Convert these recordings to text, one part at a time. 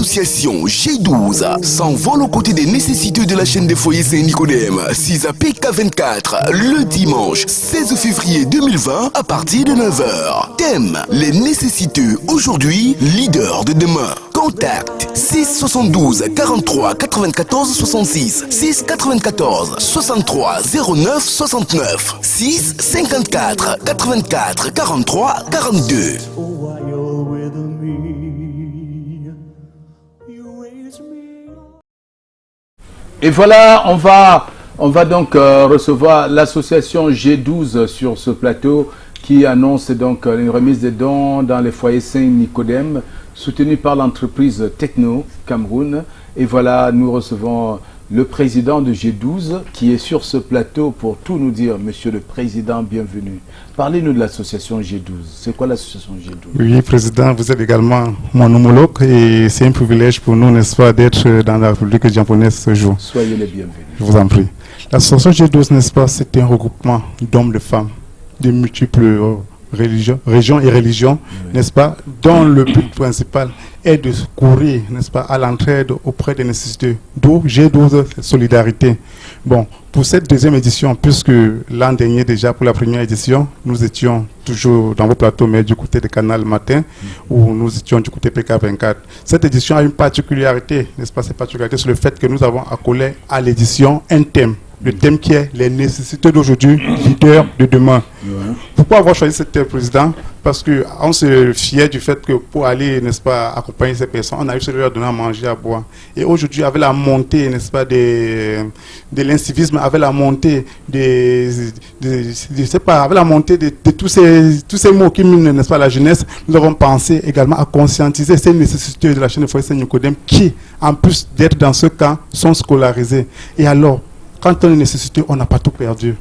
l'association G12 s'envole aux côtés des nécessités de la chaîne des foyers Saint-Nicodème, 6 à PK24, le dimanche 16 février 2020 à partir de 9h. Thème: les nécessités aujourd'hui, leaders de demain. Contact 6 72 43 94 66 6 94 63 09 69 6 54 84 43 42. Et voilà, on va donc recevoir l'association G12 sur ce plateau qui annonce donc une remise des dons dans les foyers Saint-Nicodème soutenue par l'entreprise Techno Cameroun. Et voilà, nous recevons le président de G12 qui est sur ce plateau pour tout nous dire. Monsieur le Président, bienvenue. Parlez-nous de l'association G12. C'est quoi l'association G12? Oui, Président, vous êtes également mon homologue et c'est un privilège pour nous, n'est-ce pas, d'être dans la République japonaise ce jour. Soyez les bienvenus. Je vous en prie. L'association G12, n'est-ce pas, c'est un regroupement d'hommes, de femmes, de multiples régions et religions, oui, n'est-ce pas, dont le but principal est de courir, n'est-ce pas, à l'entraide auprès des nécessités. D'où G12 Solidarité. Bon, pour cette deuxième édition, puisque l'an dernier déjà, pour la première édition, nous étions toujours dans vos plateaux, mais du côté de Canal Matin, où nous étions du côté PK24. Cette édition a une particularité, n'est-ce pas, cette particularité sur le fait que nous avons accolé à l'édition un thème. Le thème qui est les nécessités d'aujourd'hui, leaders de demain. Ouais. Pourquoi avoir choisi ce thème, Président? Parce qu'on se fiait du fait que pour aller, n'est-ce pas, accompagner ces personnes, on a eu à leur donner à manger, à boire. Et aujourd'hui, avec la montée, n'est-ce pas, de l'incivisme, avec la montée je sais pas, avec la montée de tous ces mots qui minent, n'est-ce pas, la jeunesse, nous avons pensé également à conscientiser ces nécessités de la chaîne de foyer Saint-Nicodème qui, en plus d'être dans ce camp, sont scolarisés. Et alors, quand on est nécessité, on n'a pas tout perdu.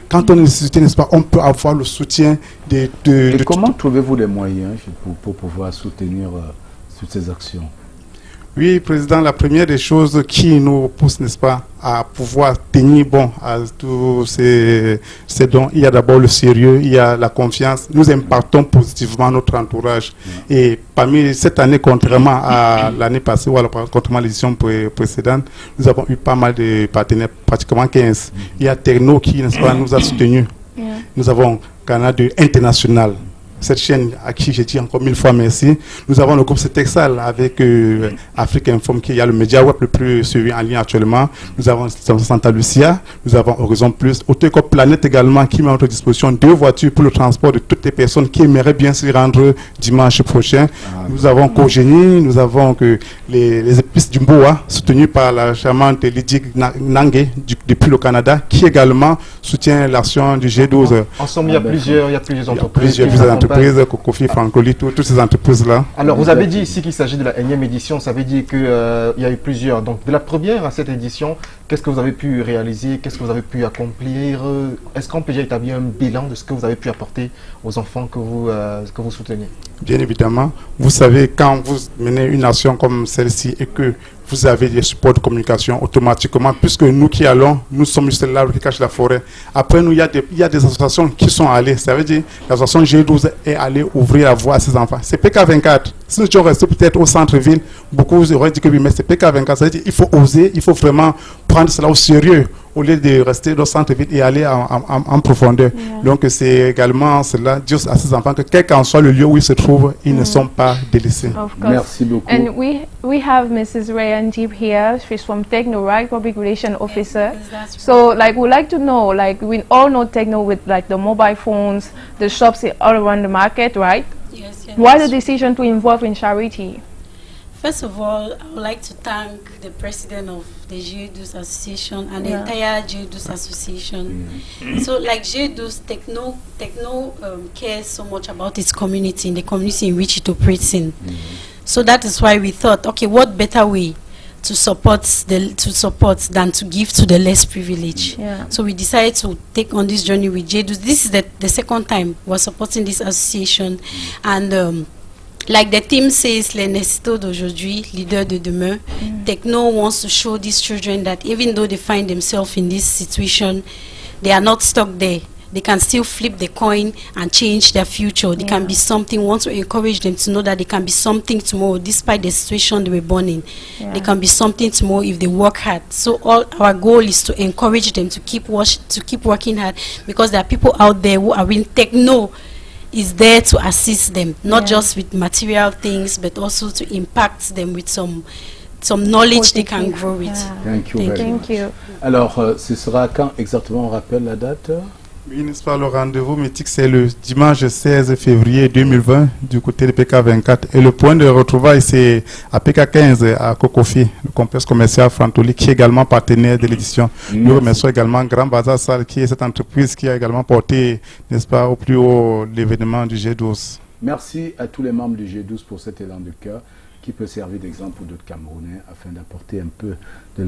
Quand on est nécessité, n'est-ce pas, on peut avoir le soutien de comment trouvez-vous les moyens pour pouvoir soutenir toutes ces actions? Oui, Président, la première des choses qui nous pousse, n'est-ce pas, à pouvoir tenir bon à tous ces dons, il y a d'abord le sérieux, il y a la confiance. Nous impactons positivement notre entourage. Et parmi cette année, contrairement à l'année passée ou contrairement à l'édition précédente, nous avons eu pas mal de partenaires, pratiquement 15. Il y a Techno qui, n'est-ce pas, nous a soutenus. Nous avons Canada International. Cette chaîne à qui j'ai dit encore 1000 fois merci. Nous avons le groupe Cetexal avec Afrique Inform qui est le média web le plus suivi en ligne actuellement. Nous avons Santa Lucia, nous avons Horizon Plus, Autocop Planète également qui met à notre disposition 2 voitures pour le transport de toutes les personnes qui aimeraient bien s'y rendre dimanche prochain. Nous avons Cogénie, nous avons les épices du Mboa soutenues par la charmante Lydie Nangue depuis le Canada qui également soutient l'action du G12. Ensemble, il y a plusieurs entreprises. Kofi, Francoli, toutes ces entreprises-là. Alors, vous avez dit ici qu'il s'agit de la 1e édition, ça veut dire qu'il y a eu plusieurs. Donc, de la première à cette édition, qu'est-ce que vous avez pu réaliser? Qu'est-ce que vous avez pu accomplir? Est-ce qu'on peut déjà établir un bilan de ce que vous avez pu apporter aux enfants que vous soutenez? Bien évidemment. Vous savez, quand vous menez une action comme celle-ci et que vous avez des supports de communication automatiquement, puisque nous qui allons, nous sommes juste l'arbre qui cache la forêt. Après nous, il y a des associations qui sont allées. Ça veut dire l'association G12 est allée ouvrir la voie à ses enfants. C'est PK24. Si nous étions restés peut-être au centre-ville, beaucoup auraient dit que oui, mais c'est PK24. Ça veut dire qu'il faut oser, il faut vraiment prendre cela au sérieux au lieu de rester dans le centre-ville et aller en profondeur. Donc c'est également cela, dire à ses enfants que quel qu'en soit le lieu où ils se trouvent, ils ne sont pas délaissés. Merci beaucoup. And we have Mrs. Rayan Jeep here. She's from Techno, right? Public Relation Officer. So like we'd like to know, like we all know Techno with like the mobile phones, the shops all around the market, right? Yes. Why the decision to involve in charity? First of all, I would like to thank the president of the G12 Association and the entire G12 Association. So like G12, Techno cares so much about its community, in the community in which it operates in. So that is why we thought, okay, what better way to support than to give to the less privileged. So we decided to take on this journey with G12. This is the second time we're supporting this association, and like the theme says, les nécessités d'aujourd'hui, leaders de demain. Techno wants to show these children that even though they find themselves in this situation, they are not stuck there. they can still flip the coin and change their future. They can be something. We want to encourage them to know that they can be something tomorrow, despite the situation they were born in. They can be something tomorrow if they work hard. So all our goal is to encourage them to keep working hard, because there are people out there who are in techno is there to assist them, not just with material things, but also to impact them with some knowledge they can grow with. Thank you very much. Alors, ce sera quand exactement, on rappelle la date? Oui, n'est-ce pas, le rendez-vous mythique, c'est le dimanche 16 février 2020 du côté de PK24. Et le point de retrouvailles, c'est à PK15 à Kokofi, le complexe commercial Frantoli, qui est également partenaire de l'édition. Nous remercions également Grand Bazar Salle, qui est cette entreprise qui a également porté, n'est-ce pas, au plus haut l'événement du G12. Merci à tous les membres du G12 pour cet élan de cœur qui peut servir d'exemple pour d'autres Camerounais afin d'apporter un peu de leur